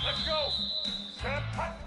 Let's go! Set, hut!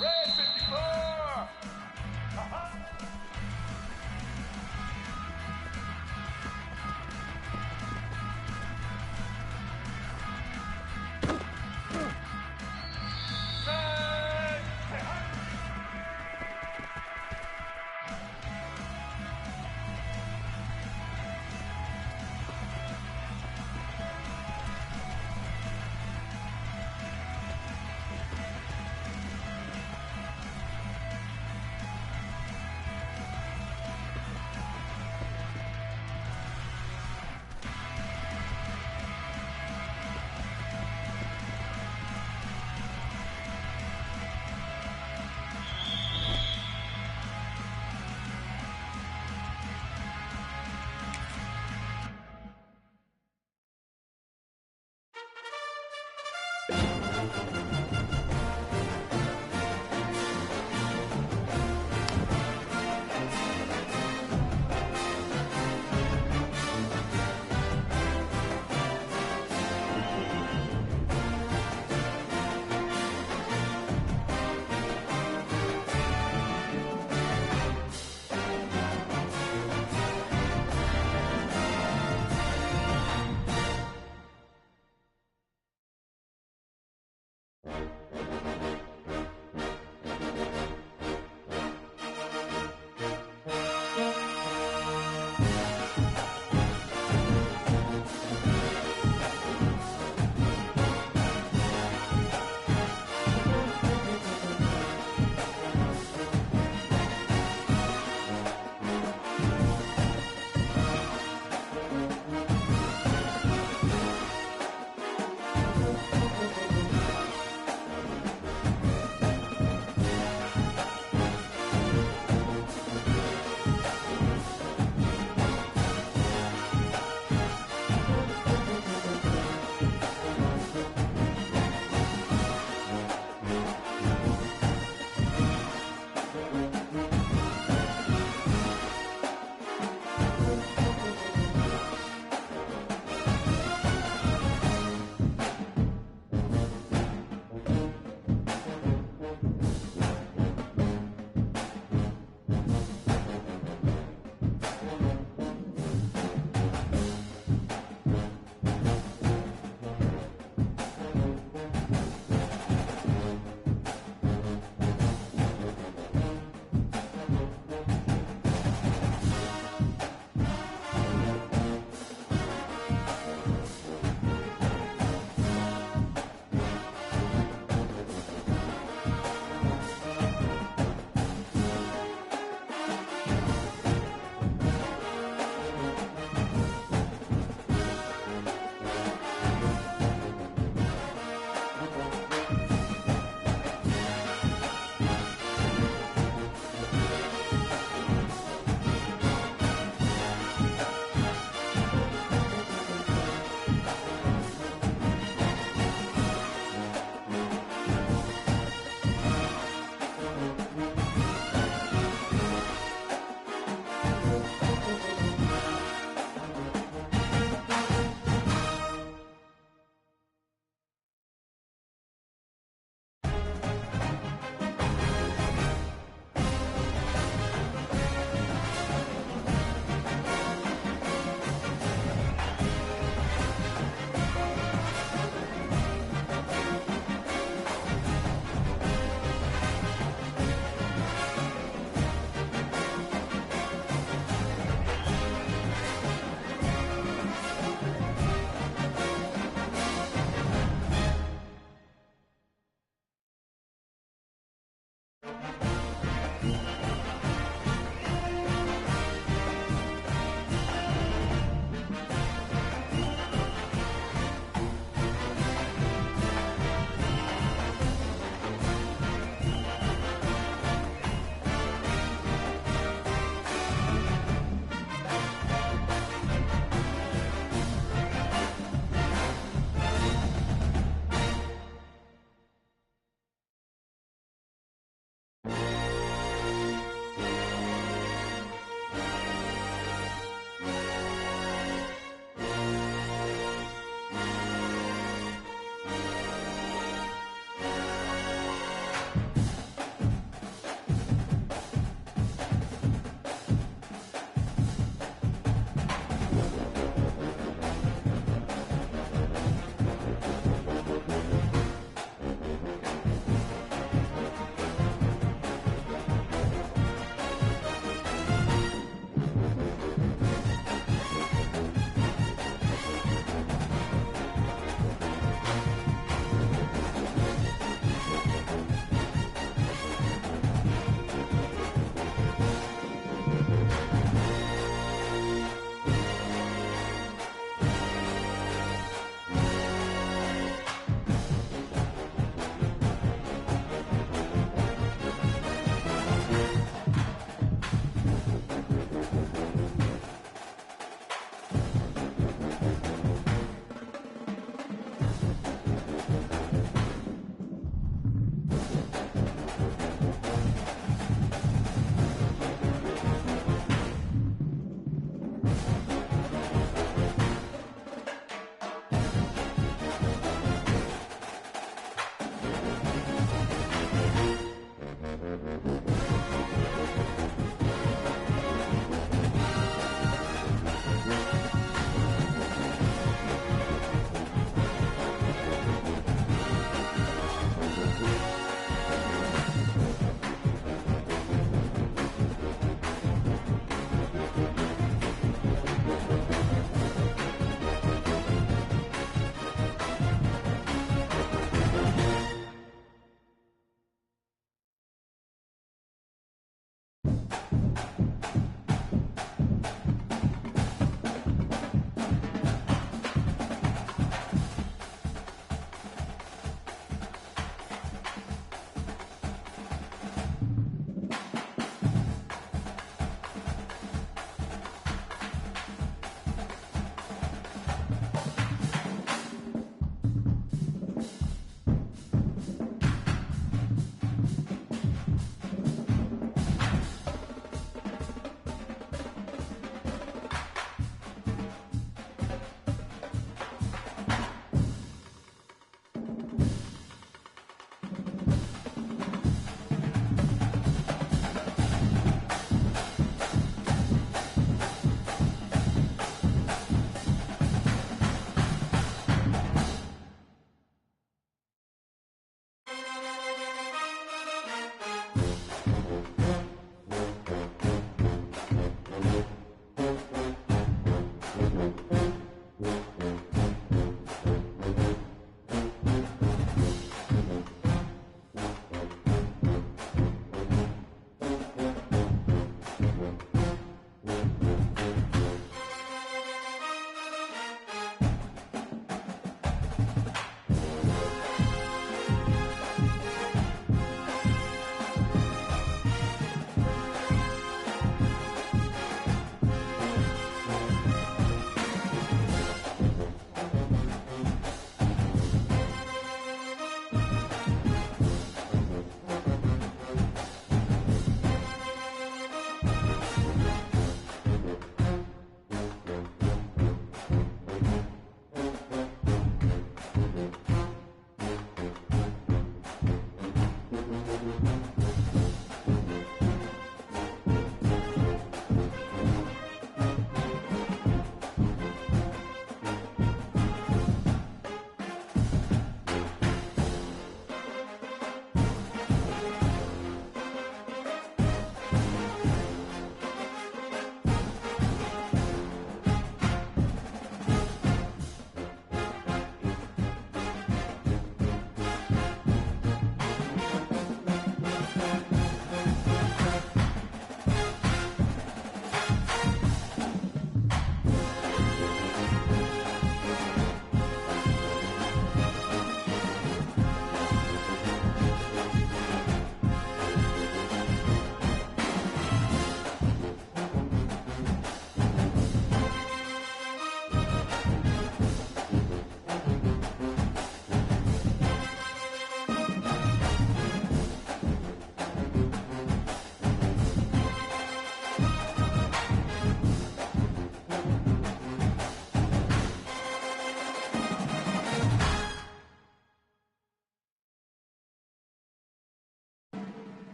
Red 54!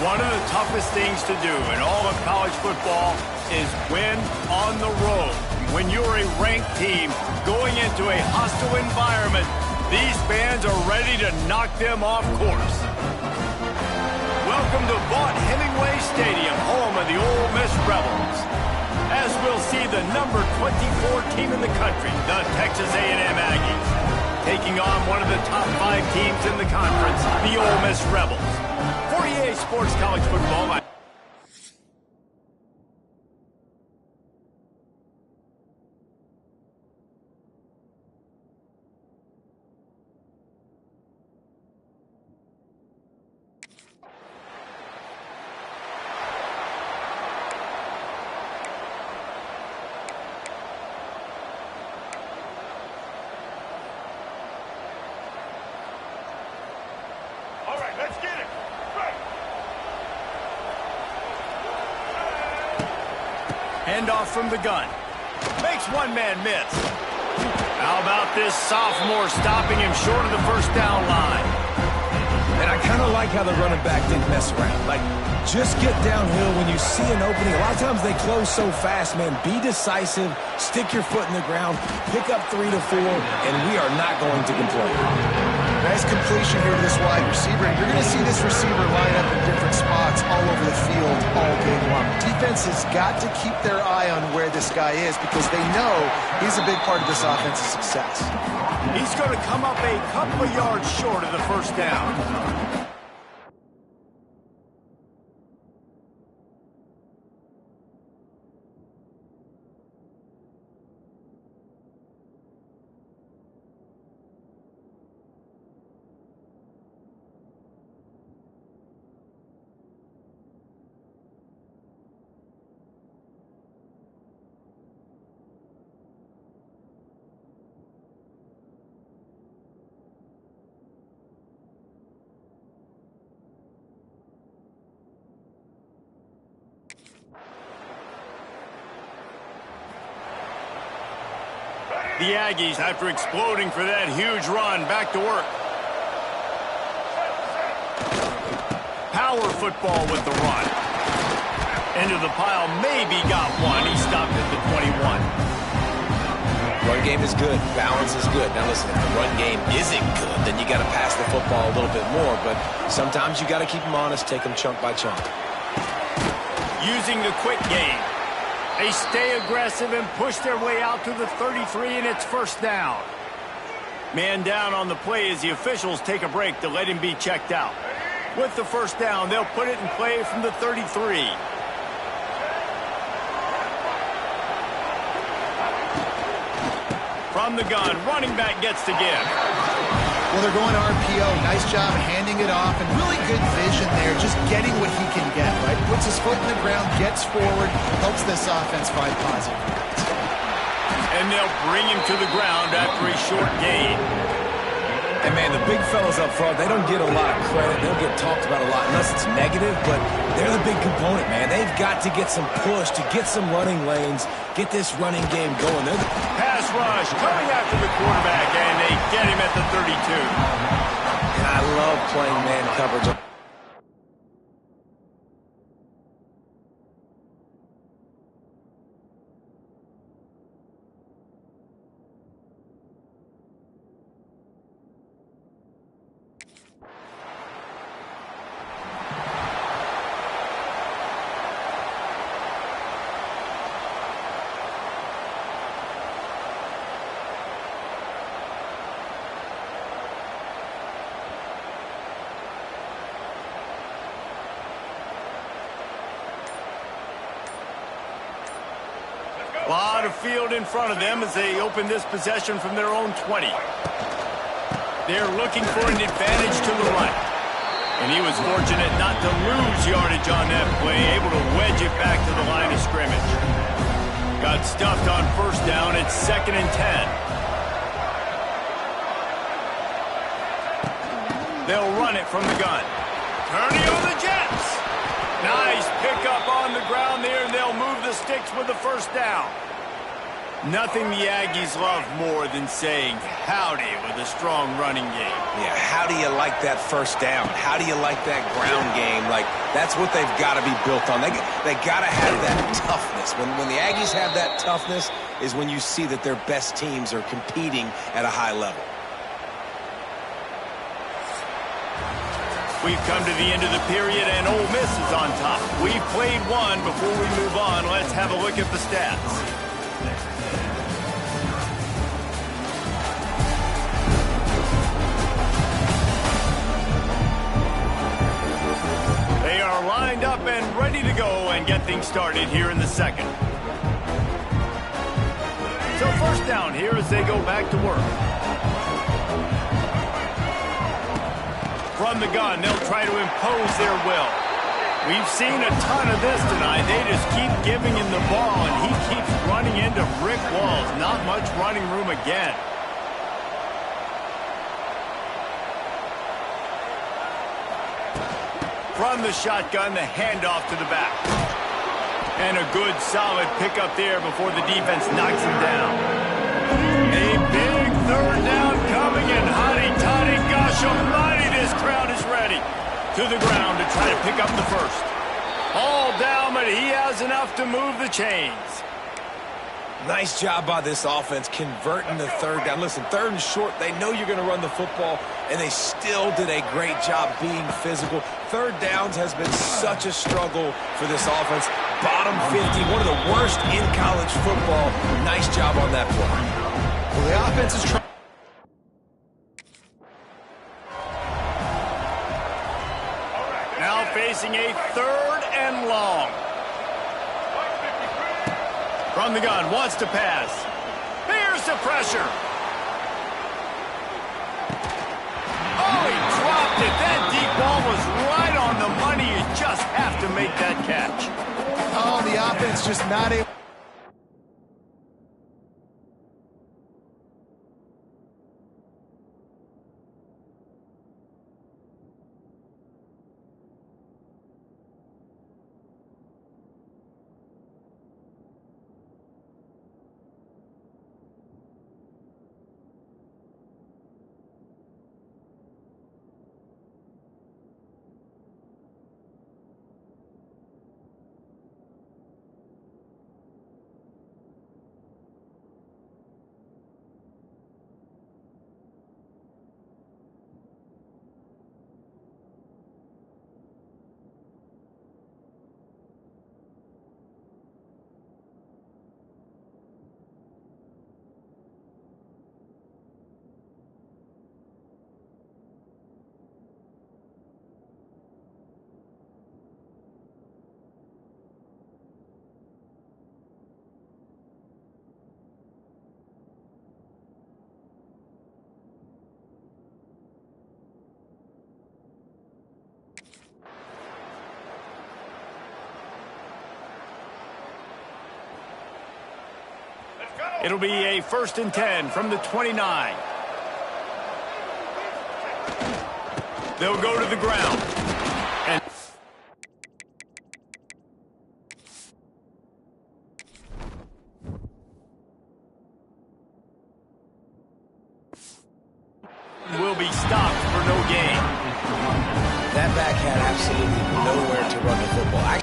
One of the toughest things to do in all of college football is win on the road. When you're a ranked team going into a hostile environment, these fans are ready to knock them off course. Welcome to Vaught-Hemingway Stadium, home of the Ole Miss Rebels. As we'll see the number 24 team in the country, the Texas A&M Aggies, taking on one of the top 5 teams in the conference, the Ole Miss Rebels. For EA Sports College Football, All right, let's get it. Right. handoff from the gun. Makes one man miss. How about this sophomore stopping him short of the first down line? And I kind of like how the running back didn't mess around. Like, just get downhill when you see an opening. A lot of times they close so fast, man. Be decisive, stick your foot in the ground, pick up 3 to 4, and we are not going to complain. Nice completion here to this wide receiver. You're going to see this receiver line up in different spots all over the field all game long. Defense has got to keep their eye on where this guy is because they know he's a big part of this offense's success. He's going to come up a couple of yards short of the first down. The Aggies, after exploding for that huge run, back to work. Power football with the run. Into the pile, maybe got one. He stopped at the 21. Run game is good. Balance is good. Now listen, if the run game isn't good, then you got to pass the football a little bit more. But sometimes you got to keep them honest, take them chunk by chunk. Using the quick game. They stay aggressive and push their way out to the 33, and it's first down. Man down on the play as the officials take a break to let him be checked out. With the first down, they'll put it in play from the 33. From the gun, running back gets the give. Well, they're going RPO. Nice job handing it off, and really good vision there, just getting what he can get, right? Puts his foot in the ground, gets forward, helps this offense find positive yards. And they'll bring him to the ground after a short gain. And, man, the big fellas up front, they don't get a lot of credit. They don't get talked about a lot unless it's negative, but they're the big component, man. They've got to get some push, to get some running lanes, get this running game going. They're the pass rush coming after the quarterback, and they get him at the 32. And I love playing man coverage. A lot of field in front of them as they open this possession from their own 20. They're looking for an advantage to the right. And he was fortunate not to lose yardage on that play, able to wedge it back to the line of scrimmage. Got stuffed on first down. It's 2nd and 10. They'll run it from the gun. Turning on the Jets. Nice pickup on the ground there, and they'll move the sticks with the first down. Nothing the Aggies love more than saying howdy with a strong running game. Yeah, how do you like that first down? How do you like that ground game? Like, that's what they've got to be built on. They got to have that toughness. When the Aggies have that toughness is when you see that their best teams are competing at a high level. We've come to the end of the period, and Ole Miss is on top. We've played one. Before we move on, let's have a look at the stats. They are lined up and ready to go and get things started here in the second. So first down here as they go back to work. From the gun, they'll try to impose their will. We've seen a ton of this tonight. They just keep giving him the ball, and he keeps running into brick walls. Not much running room again. From the shotgun, the handoff to the back. And a good, solid pickup there before the defense knocks him down. A big third down coming, and hotty-toddy, gosh almighty, this crowd is ready. To the ground to try to pick up the first. All down, but he has enough to move the chains. Nice job by this offense converting the third down. Listen, 3rd and short, they know you're going to run the football, and they still did a great job being physical. 3rd downs has been such a struggle for this offense. Bottom 50, one of the worst in college football. Nice job on that play. Well, the offense is trying. Now facing a 3rd and long. From the gun, wants to pass. Here's the pressure. Oh, he dropped it. That deep ball was right on the money. You just have to make that catch. Oh, the offense just not able. It'll be a 1st and 10 from the 29. They'll go to the ground. And will be stopped for no gain. That back had absolutely nowhere to run the football.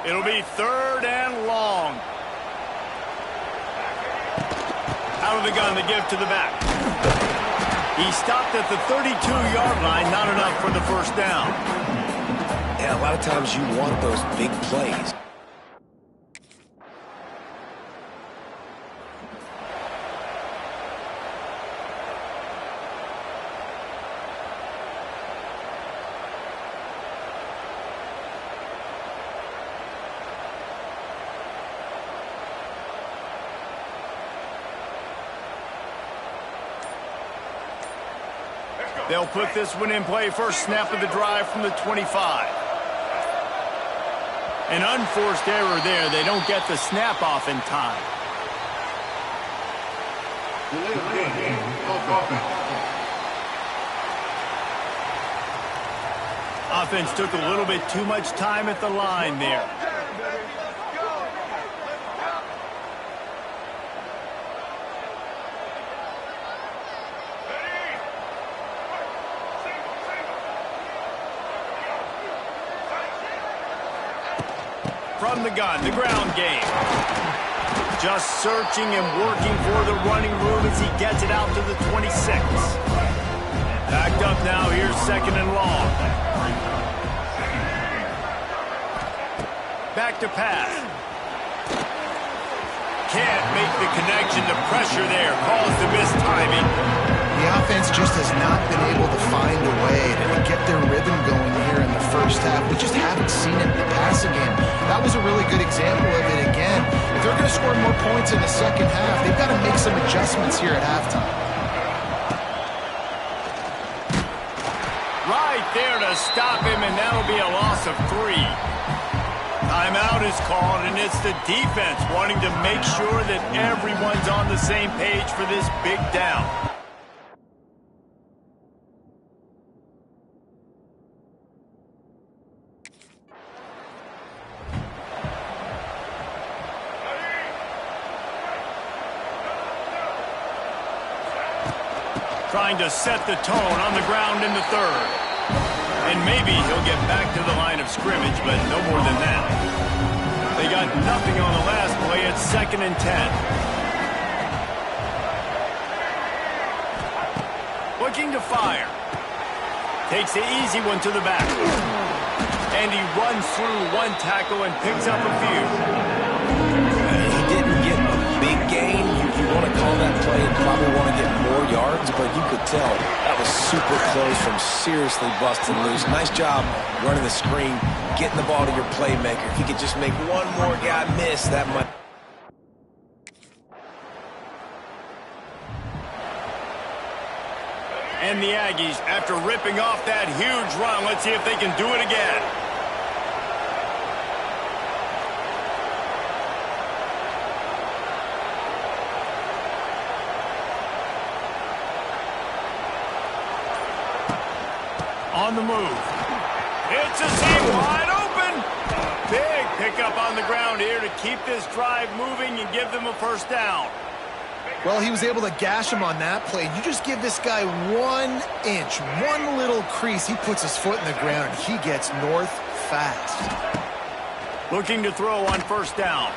It'll be 3rd and long. Out of the gun, the give to the back. He stopped at the 32-yard line, not enough for the first down. Yeah, a lot of times you want those big plays. They'll put this one in play first snap of the drive from the 25. An unforced error there. They don't get the snap off in time. Offense took a little bit too much time at the line there. From the gun, the ground game. Just searching and working for the running room as he gets it out to the 26. Backed up now, here's second and long. Back to pass. Can't make the connection. The pressure there caused the missed timing. The offense just has not been able to find a way to get their rhythm going here in the first half. We just haven't seen it in the passing game. That was a really good example of it again. If they're going to score more points in the second half, they've got to make some adjustments here at halftime. Right there to stop him, and that'll be a loss of 3. Timeout is called, and it's the defense wanting to make sure that everyone's on the same page for this big down. Trying to set the tone on the ground in the third. And maybe he'll get back to the line of scrimmage, but no more than that. They got nothing on the last play. It's 2nd and 10. Looking to fire. Takes the easy one to the back. And he runs through one tackle and picks up a few. He didn't get a big gain. You want to call that play and probably want to get more yards, but you could tell that was super close from seriously busting loose. Nice job running the screen, getting the ball to your playmaker. If he could just make one more guy miss, that might... And the Aggies, after ripping off that huge run, let's see if they can do it again. On the move. It's a seam wide open. Big pickup on the ground here to keep this drive moving and give them a first down. Well, he was able to gash him on that play. You just give this guy 1 inch, one little crease. He puts his foot in the ground, and he gets north fast. Looking to throw on first down.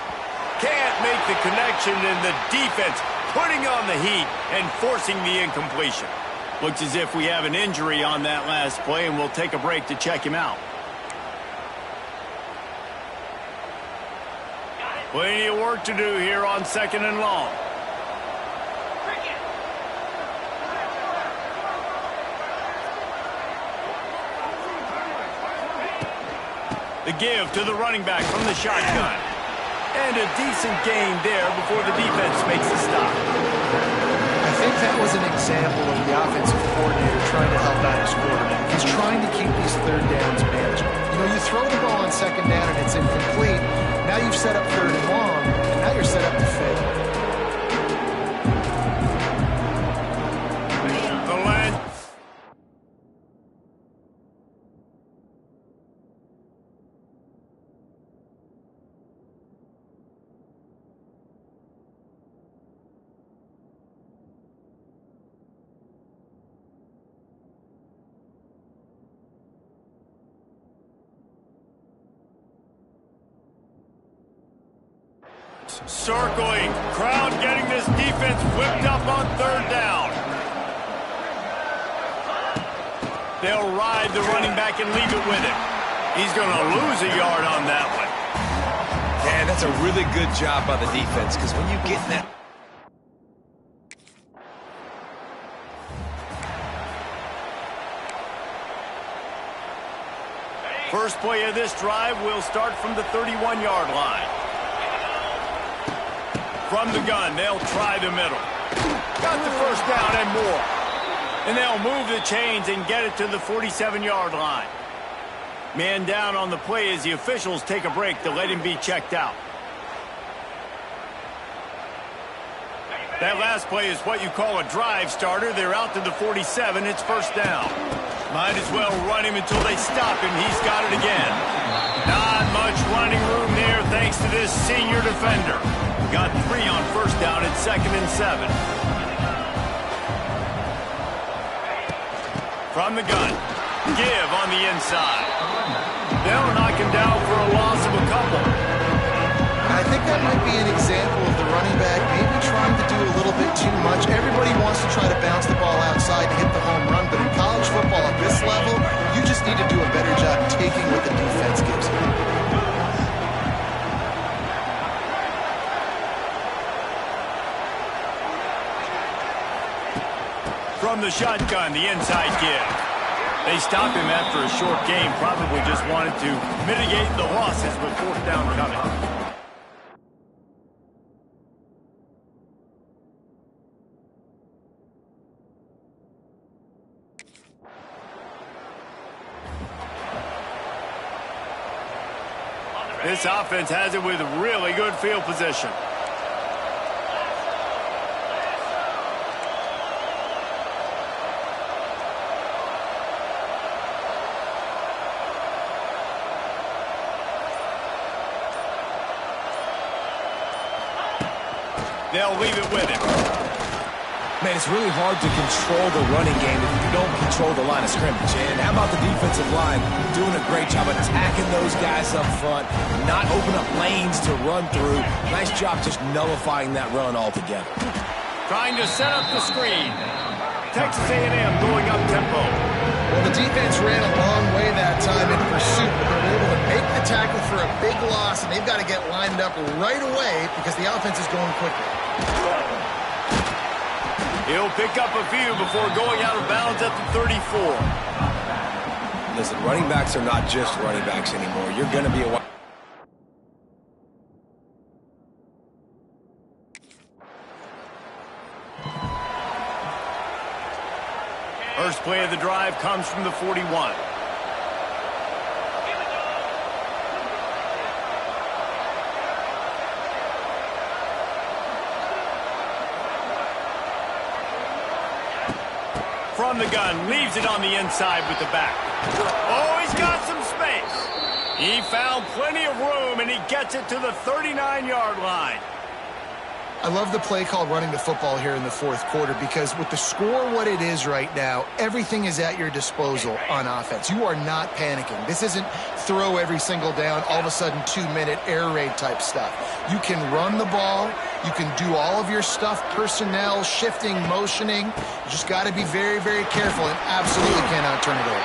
Can't make the connection, and the defense putting on the heat and forcing the incompletion. Looks as if we have an injury on that last play, and we'll take a break to check him out. Plenty of work to do here on 2nd and long. The give to the running back from the shotgun. And a decent gain there before the defense makes the stop. I think that was an example of the offensive coordinator trying to help out his quarterback. He's trying to keep these third downs manageable. You know, you throw the ball on 2nd down and it's incomplete. Now you've set up 3rd and long, and now you're set up to fail. The line. Circling. Crowd getting this defense whipped up on 3rd down. They'll ride the running back and leave it with him. He's going to lose a yard on that one. Yeah, that's a really good job by the defense, because when you get in that... First play of this drive will start from the 31-yard line. From the gun, they'll try the middle. Got the first down and more. And they'll move the chains and get it to the 47-yard line. Man down on the play as the officials take a break to let him be checked out. That last play is what you call a drive starter. They're out to the 47. It's first down. Might as well run him until they stop him. He's got it again. Not much running room there thanks to this senior defender. Got 3 on first down at 2nd and 7. From the gun. Give on the inside. They'll knock him down for a loss of a couple. I think that might be an example of the running back maybe trying to do a little bit too much. Everybody wants to try to bounce the ball outside and hit the home run, but in college football at this level, you just need to do a better job taking what the defense gives you. From the shotgun, the inside give. They stopped him after a short game, probably just wanted to mitigate the losses with fourth down coming. This offense has it with really good field position. They'll leave it with him. Man, it's really hard to control the running game if you don't control the line of scrimmage. And how about the defensive line doing a great job attacking those guys up front, not open up lanes to run through. Nice job just nullifying that run altogether. Trying to set up the screen. Texas A&M going up tempo. Well, the defense ran a long way that time in pursuit, but they were able to make the tackle for a big loss, and they've got to get lined up right away because the offense is going quickly. He'll pick up a few before going out of bounds at the 34. Listen, running backs are not just running backs anymore. You're going to be a... First play of the drive comes from the 41. From the gun, leaves it on the inside with the back. Oh, he's got some space. He found plenty of room, and he gets it to the 39-yard line. I love the play called running the football here in the fourth quarter because with the score what it is right now, everything is at your disposal on offense. You are not panicking. This isn't throw every single down, all of a sudden 2-minute air raid type stuff. You can run the ball. You can do all of your stuff, personnel, shifting, motioning. You just got to be very, very careful and absolutely cannot turn it over.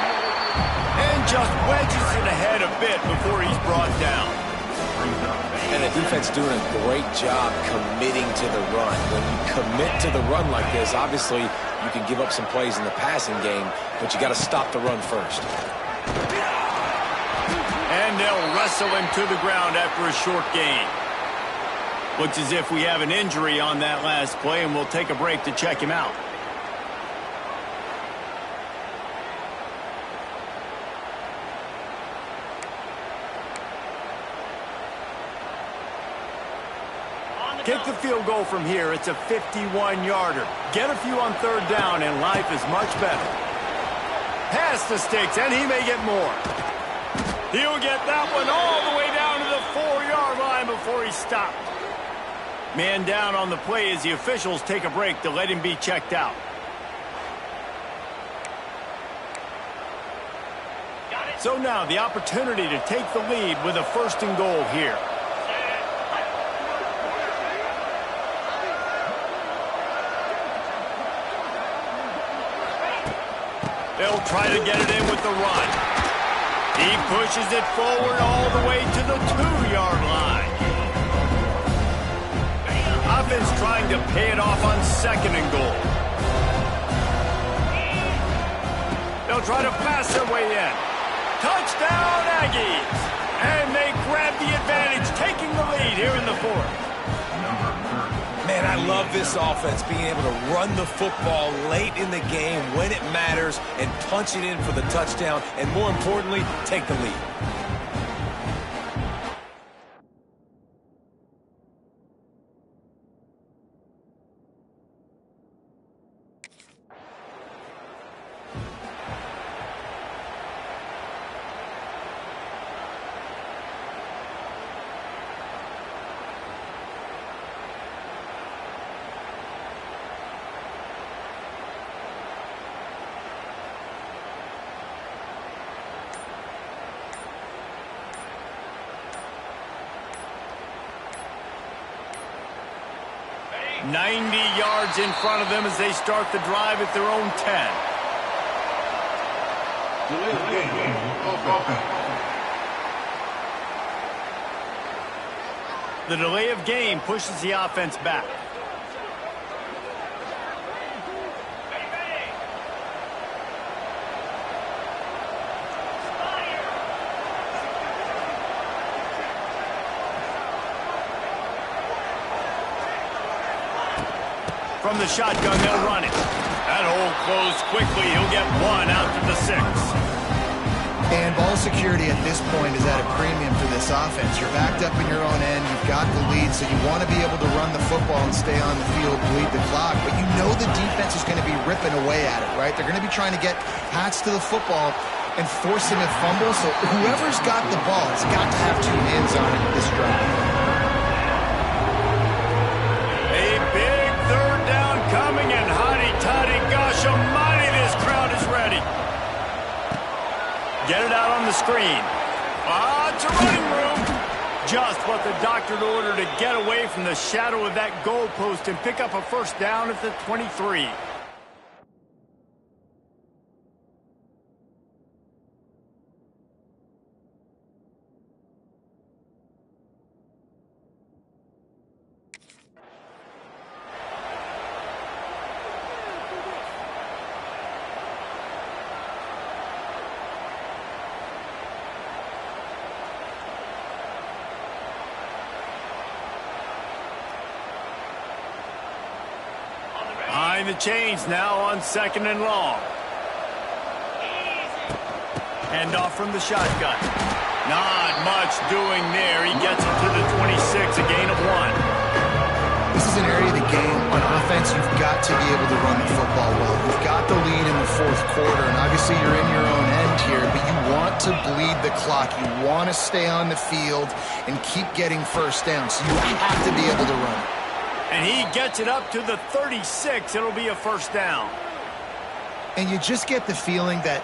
And just wedges it ahead a bit before he's brought down. And the defense doing a great job committing to the run. When you commit to the run like this, obviously you can give up some plays in the passing game, but you got to stop the run first. And they'll wrestle him to the ground after a short gain. Looks as if we have an injury on that last play, and we'll take a break to check him out. Kick the field goal from here. It's a 51-yarder. Get a few on third down, and life is much better. Pass the sticks, and he may get more. He'll get that one all the way down to the 4-yard line before he's stopped. Man down on the play as the officials take a break to let him be checked out. So now the opportunity to take the lead with a 1st and goal here. They'll try to get it in with the run. He pushes it forward all the way to the 2-yard line. Offense trying to pay it off on 2nd and goal. They'll try to pass their way in. Touchdown, Aggies! And they grab the advantage, taking the lead here in the 4th. Man, And I love this offense being able to run the football late in the game when it matters and punch it in for the touchdown and, more importantly, take the lead. – 90 yards in front of them as they start the drive at their own 10. The delay of game pushes the offense back. From the shotgun, they'll run it. That hole closed quickly. He'll get one out to the 6. And ball security at this point is at a premium for this offense. You're backed up in your own end. You've got the lead, so you want to be able to run the football and stay on the field, bleed the clock. But you know the defense is going to be ripping away at it, right? They're going to be trying to get Pats to the football and force him to fumble. So whoever's got the ball has got to have 2 hands on it this drive. Coming in, hotty-toddy, gosh almighty, this crowd is ready. Get it out on the screen. It's a running room. Just what the doctor ordered to get away from the shadow of that goalpost and pick up a first down at the 23. Behind the chains now on 2nd and long. Hand off from the shotgun. Not much doing there. He gets it to the 26, a gain of 1. This is an area of the game on offense you've got to be able to run the football well. You've got the lead in the 4th quarter, and obviously you're in your own end here, but you want to bleed the clock. You want to stay on the field and keep getting first down, so you have to be able to run it. And he gets it up to the 36. It'll be a first down. And you just get the feeling that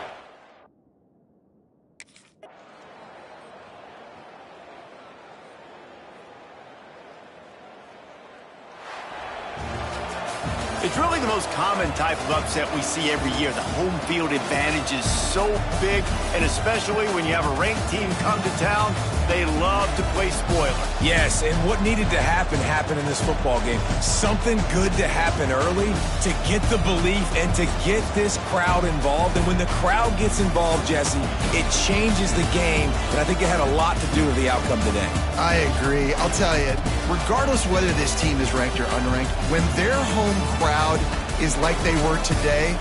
it's really the most common type of upset we see every year. The home field advantage is so big, and especially when you have a ranked team come to town, they love to play spoiler. Yes, and what needed to happen happened in this football game. Something good to happen early to get the belief and to get this crowd involved. And when the crowd gets involved, Jesse, it changes the game, and I think it had a lot to do with the outcome today. I agree. I'll tell you, regardless whether this team is ranked or unranked, when their home crowd is like they were today,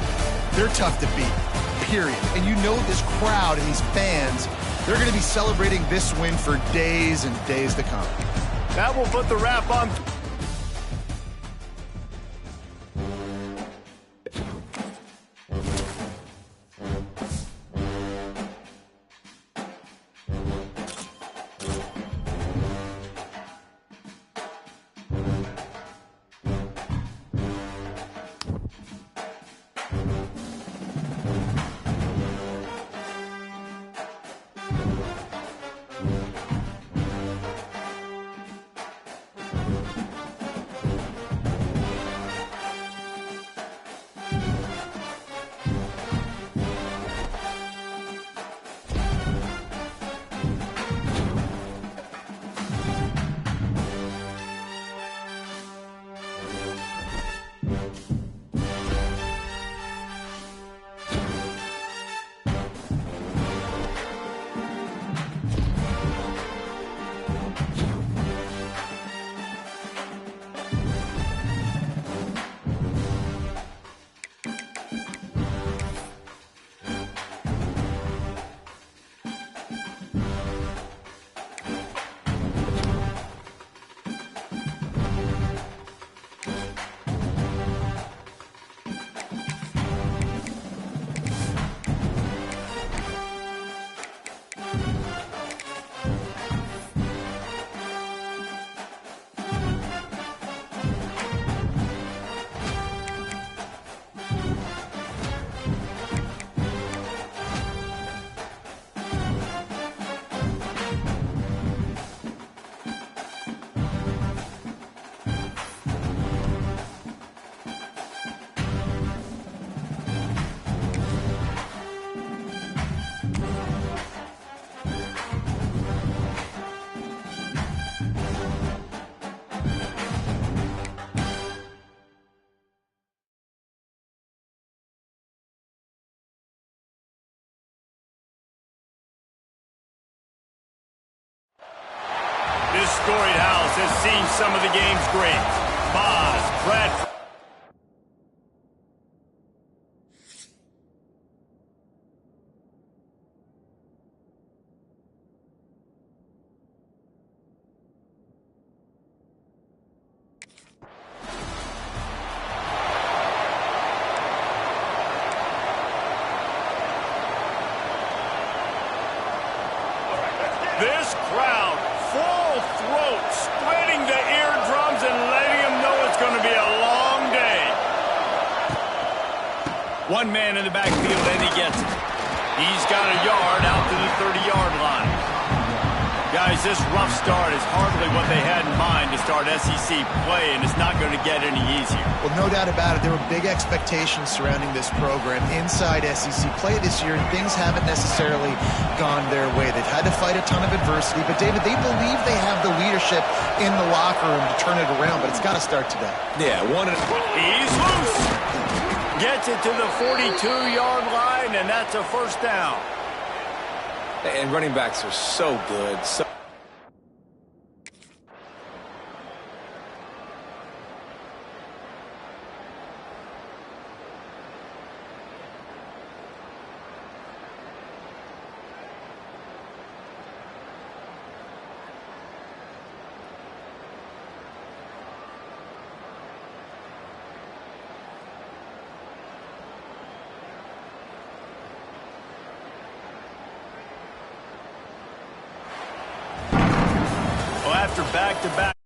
they're tough to beat, period. And you know this crowd and these fans, they're going to be celebrating this win for days and days to come. That will put the wrap on. This storied house has seen some of the game's greats. Boz, Brad. This crowd, full throat, splitting the eardrums and letting them know it's going to be a long day. One man in the backfield, and he gets it. He's got a yard out to the 30-yard line. Guys, this rough start is hardly what they had in mind to start SEC play, and it's not going to get any easier. Well, no doubt about it. There were big expectations surrounding this program inside SEC play this year, and things haven't necessarily gone their way. They've had to fight a ton of adversity, but, David, they believe they have the leadership in the locker room to turn it around, but it's got to start today. Yeah, He's loose. Gets it to the 42-yard line, and that's a first down. And running backs are so good. After back-to-back